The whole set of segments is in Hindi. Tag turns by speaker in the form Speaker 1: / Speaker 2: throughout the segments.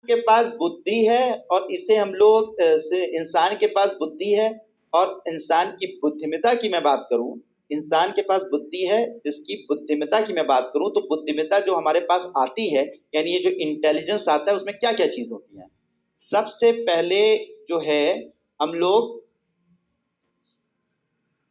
Speaker 1: के पास बुद्धि है और इसे हम लोग इंसान के पास बुद्धि है और इंसान की बुद्धिमत्ता की मैं बात करूं, इंसान के पास बुद्धि है, जिसकी बुद्धिमत्ता की मैं बात करूं, तो बुद्धिमत्ता जो हमारे पास आती है, यानी ये जो इंटेलिजेंस आता है, उसमें क्या क्या चीज होती है। सबसे पहले जो है हम लोग,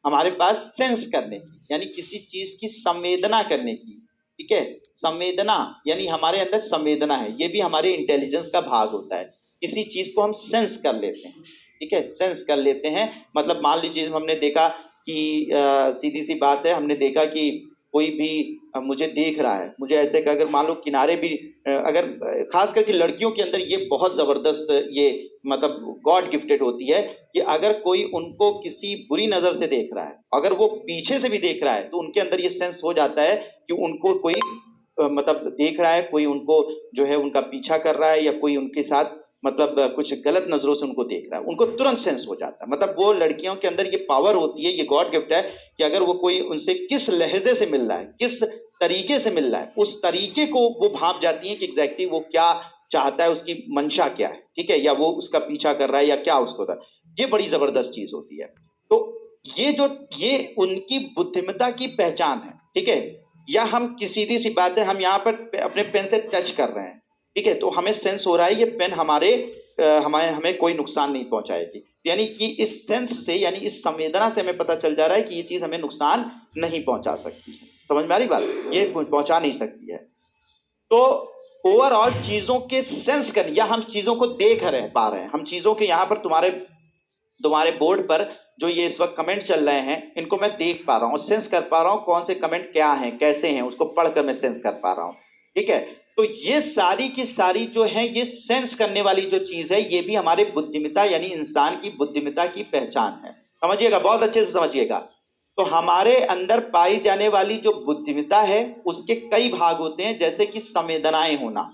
Speaker 1: हमारे पास सेंस करने की, यानी किसी चीज की संवेदना करने की, ठीक है। संवेदना यानी हमारे अंदर संवेदना है, ये भी हमारे इंटेलिजेंस का भाग होता है। किसी चीज को हम सेंस कर लेते हैं, ठीक है, सेंस कर लेते हैं। मतलब मान लीजिए हमने देखा कि सीधी सी बात है, हमने देखा कि कोई भी मुझे देख रहा है, मुझे ऐसे का, अगर मान लो किनारे भी अगर खास करके लड़कियों के अंदर ये बहुत जबरदस्त, ये मतलब गॉड गिफ्टेड होती है कि अगर कोई उनको किसी बुरी नजर से देख रहा है, अगर वो पीछे से भी देख रहा है, तो उनके अंदर ये सेंस हो जाता है कि उनको कोई मतलब देख रहा है, कोई उनको जो है उनका पीछा कर रहा है, या कोई उनके साथ मतलब कुछ गलत नजरों से उनको देख रहा है, उनको तुरंत सेंस हो जाता है। मतलब वो लड़कियों के अंदर ये पावर होती है, ये गॉड गिफ्ट है कि अगर वो कोई उनसे किस लहजे से मिल रहा है, किस तरीके से मिल रहा है, उस तरीके को वो भांप जाती है कि एग्जैक्टली वो क्या चाहता है, उसकी मंशा क्या है, ठीक है, या वो उसका पीछा कर रहा है या क्या उसको था। ये बड़ी जबरदस्त चीज होती है। तो ये जो, ये उनकी बुद्धिमत्ता की पहचान है, ठीक है। या हम किसी सीधी सी बात है, हम यहाँ पर अपने पेन से टच कर रहे हैं, ठीक है, तो हमें सेंस हो रहा है ये पेन हमारे हमें हमें कोई नुकसान नहीं पहुंचाएगी, यानी कि इस सेंस से, यानी इस संवेदना से हमें पता चल जा रहा है कि ये चीज हमें नुकसान नहीं पहुंचा सकती है। समझ में आ रही बात, ये पहुंचा नहीं सकती है। तो ओवरऑल चीजों के सेंस कर, या हम चीजों को देख रहे पा रहे हैं, हम चीजों के, यहाँ पर तुम्हारे तुम्हारे बोर्ड पर जो ये इस वक्त कमेंट चल रहे हैं, इनको मैं देख पा रहा हूँ, सेंस कर पा रहा हूँ, कौन से कमेंट क्या हैं, कैसे हैं, उसको पढ़कर मैं सेंस कर पा रहा हूँ, ठीक है। तो ये सारी की सारी जो है, ये सेंस करने वाली जो चीज है, ये भी हमारे बुद्धिमत्ता यानी इंसान की बुद्धिमत्ता की पहचान है। समझिएगा, बहुत अच्छे से समझिएगा। तो हमारे अंदर पाई जाने वाली जो बुद्धिमत्ता है, उसके कई भाग होते हैं, जैसे कि संवेदनाएं होना,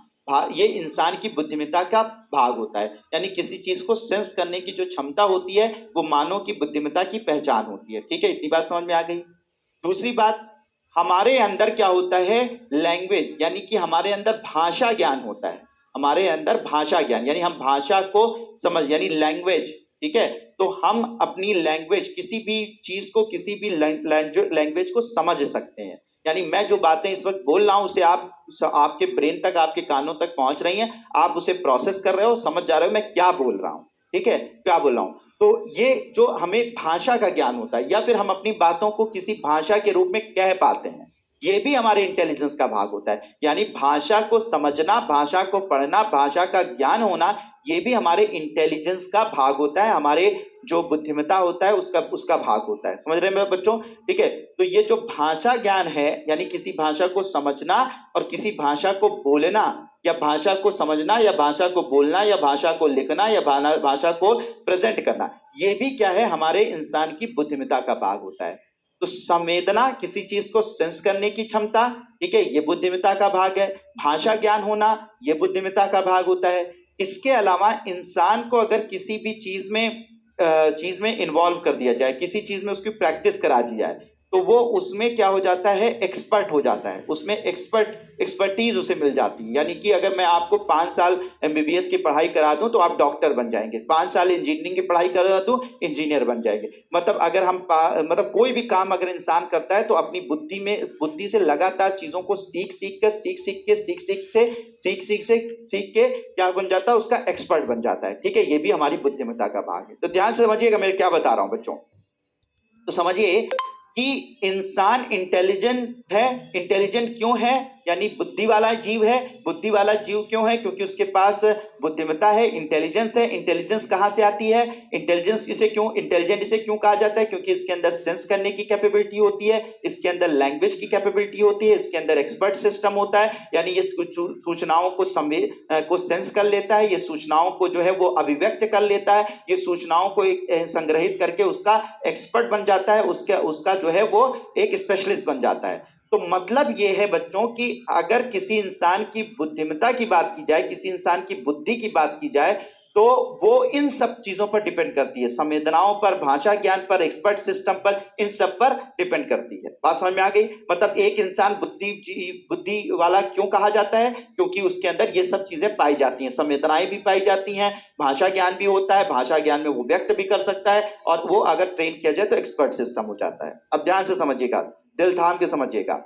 Speaker 1: ये इंसान की बुद्धिमत्ता का भाग होता है, यानी किसी चीज को सेंस करने की जो क्षमता होती है, वो मानव की बुद्धिमत्ता की पहचान होती है, ठीक है। इतनी बात समझ में आ गई। दूसरी बात, हमारे अंदर क्या होता है, लैंग्वेज, यानी कि हमारे अंदर भाषा ज्ञान होता है, हमारे अंदर भाषा ज्ञान, यानी हम भाषा को समझ, यानी लैंग्वेज, ठीक है। तो हम अपनी लैंग्वेज, किसी भी चीज को, किसी भी लैंग्वेज को समझ सकते हैं, यानी मैं जो बातें इस वक्त बोल रहा हूं, उसे आप, आपके ब्रेन तक, आपके कानों तक पहुंच रही हैं, आप उसे प्रोसेस कर रहे हो, समझ जा रहे हो मैं क्या बोल रहा हूं, ठीक है, क्या बोल रहा हूं। तो ये जो हमें भाषा का ज्ञान होता है, या फिर हम अपनी बातों को किसी भाषा के रूप में कह पाते हैं, ये भी हमारे इंटेलिजेंस का भाग होता है, यानी भाषा को समझना, भाषा को पढ़ना, भाषा का ज्ञान होना, ये भी हमारे इंटेलिजेंस का भाग होता है, हमारे जो बुद्धिमत्ता होता है उसका भाग होता है। समझ रहे हैं मेरे बच्चों, ठीक है। तो ये जो भाषा ज्ञान है, यानी किसी भाषा को समझना और किसी भाषा को बोलना, या भाषा को समझना, या भाषा को बोलना, या भाषा को लिखना, या भाषा को प्रेजेंट करना, ये भी क्या है, हमारे इंसान की बुद्धिमत्ता का भाग होता है। तो संवेदना, किसी चीज को सेंस करने की क्षमता, ठीक है, ये बुद्धिमत्ता का भाग है। भाषा ज्ञान होना, ये बुद्धिमत्ता का भाग होता है। इसके अलावा इंसान को अगर किसी भी चीज में इन्वॉल्व कर दिया जाए, किसी चीज में उसकी प्रैक्टिस करा दी जाए, तो वो उसमें क्या हो जाता है, एक्सपर्ट हो जाता है, उसमें एक्सपर्टीज उसे मिल जाती है। यानी कि अगर मैं आपको 5 साल एमबीबीएस की पढ़ाई करा दूं, तो आप डॉक्टर बन जाएंगे, 5 साल इंजीनियरिंग की पढ़ाई करा दूं, इंजीनियर बन जाएंगे। मतलब अगर हम मतलब कोई भी काम अगर इंसान करता है, तो अपनी बुद्धि से लगातार चीजों को सीख सीख के क्या बन जाता है, उसका एक्सपर्ट बन जाता है, ठीक है। ये भी हमारी बुद्धिमत्ता का भाग है। तो ध्यान से समझिएगा मैं क्या बता रहा हूं बच्चों। तो समझिए कि इंसान इंटेलिजेंट है। इंटेलिजेंट क्यों है, यानी बुद्धि वाला जीव है। बुद्धि वाला जीव क्यों है, क्योंकि उसके पास बुद्धिमत्ता है, इंटेलिजेंस है। इंटेलिजेंस कहां से आती है, इंटेलिजेंस इसे क्यों, इंटेलिजेंट इसे क्यों कहा जाता है, क्योंकि इसके अंदर सेंस करने की कैपेबिलिटी होती है, इसके अंदर लैंग्वेज की कैपेबिलिटी होती है, इसके अंदर एक्सपर्ट सिस्टम होता है, यानी ये सूचनाओं को सेंस कर लेता है, ये सूचनाओं को जो है वो अभिव्यक्त कर लेता है, ये सूचनाओं को संग्रहित करके उसका एक्सपर्ट बन जाता है, उसका जो है वो एक स्पेशलिस्ट बन जाता है। तो मतलब ये है बच्चों कि अगर किसी इंसान की बुद्धिमत्ता की बात की जाए, किसी इंसान की बुद्धि की बात की जाए, तो वो इन सब चीजों पर डिपेंड करती है, संवेदनाओं पर, भाषा ज्ञान पर, एक्सपर्ट सिस्टम पर, इन सब पर डिपेंड करती है। बात समझ में आ गई? मतलब एक इंसान बुद्धि वाला क्यों कहा जाता है? क्योंकि उसके अंदर ये सब चीजें पाई जाती हैं, संवेदनाएं भी पाई जाती हैं, भाषा ज्ञान भी होता है, भाषा ज्ञान में वो व्यक्त भी कर सकता है, और वो अगर ट्रेन किया जाए तो एक्सपर्ट सिस्टम हो जाता है। अब ध्यान से समझिएगा, दिल थाम के समझिएगा।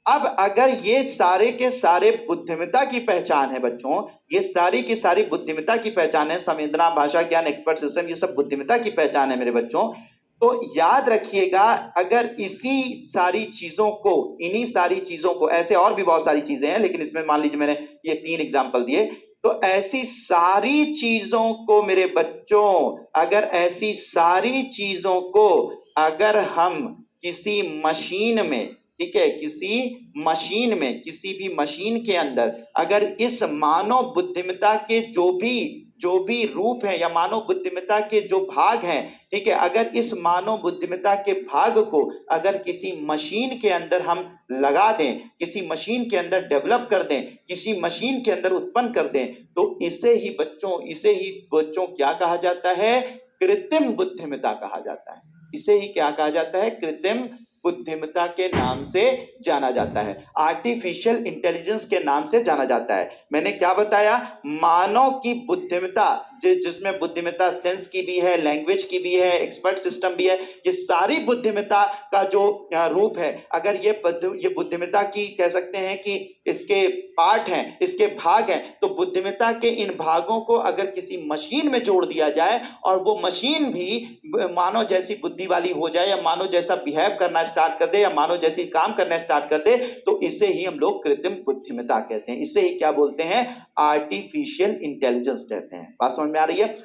Speaker 1: अब अगर ये सारे के सारे बुद्धिमत्ता की पहचान है बच्चों, ये सारी की सारी बुद्धिमत्ता की पहचान है, संवेदना, भाषा ज्ञान, एक्सपर्ट सिस्टम, ये सब बुद्धिमत्ता की पहचान है मेरे बच्चों। तो याद रखिएगा, अगर इसी सारी चीजों को, इन्हीं सारी चीजों को, ऐसे और भी बहुत सारी चीजें हैं लेकिन इसमें मान लीजिए मैंने ये 3 एग्जांपल दिए, तो ऐसी सारी चीजों को मेरे बच्चों, अगर ऐसी सारी चीजों को अगर हम किसी मशीन में, ठीक है, किसी मशीन में, किसी भी मशीन के अंदर अगर इस मानव बुद्धिमत्ता के जो भी रूप है या मानव बुद्धिमत्ता के जो भाग हैं, ठीक है, अगर इस मानव बुद्धिमत्ता के भाग को अगर किसी मशीन के अंदर हम लगा दें, किसी मशीन के अंदर डेवलप कर दें, किसी मशीन के अंदर उत्पन्न कर दें, तो इसे ही बच्चों क्या कहा जाता है? कृत्रिम बुद्धिमत्ता कहा जाता है। इसे ही क्या कहा जाता है? कृत्रिम बुद्धिमत्ता के नाम से जाना जाता है, आर्टिफिशियल इंटेलिजेंस के नाम से जाना जाता है। मैंने क्या बताया? मानव की बुद्धिमत्ता, जिसमें बुद्धिमत्ता सेंस की भी है, लैंग्वेज की भी है, एक्सपर्ट सिस्टम भी है, ये सारी बुद्धिमत्ता का जो रूप है, अगर ये बुद्धिमत्ता की कह सकते हैं कि इसके पार्ट हैं, इसके भाग हैं, तो बुद्धिमत्ता के इन भागों को अगर किसी मशीन में जोड़ दिया जाए और वो मशीन भी मानव जैसी बुद्धि वाली हो जाए, या मानव जैसा बिहेव करना स्टार्ट कर दे, या मानव जैसी काम करना स्टार्ट कर दे, तो इसे ही हम लोग कृत्रिम बुद्धिमत्ता कहते हैं। इसे ही क्या बोलते हैं? आर्टिफिशियल इंटेलिजेंस कहते हैं। बात समझ में आ रही है?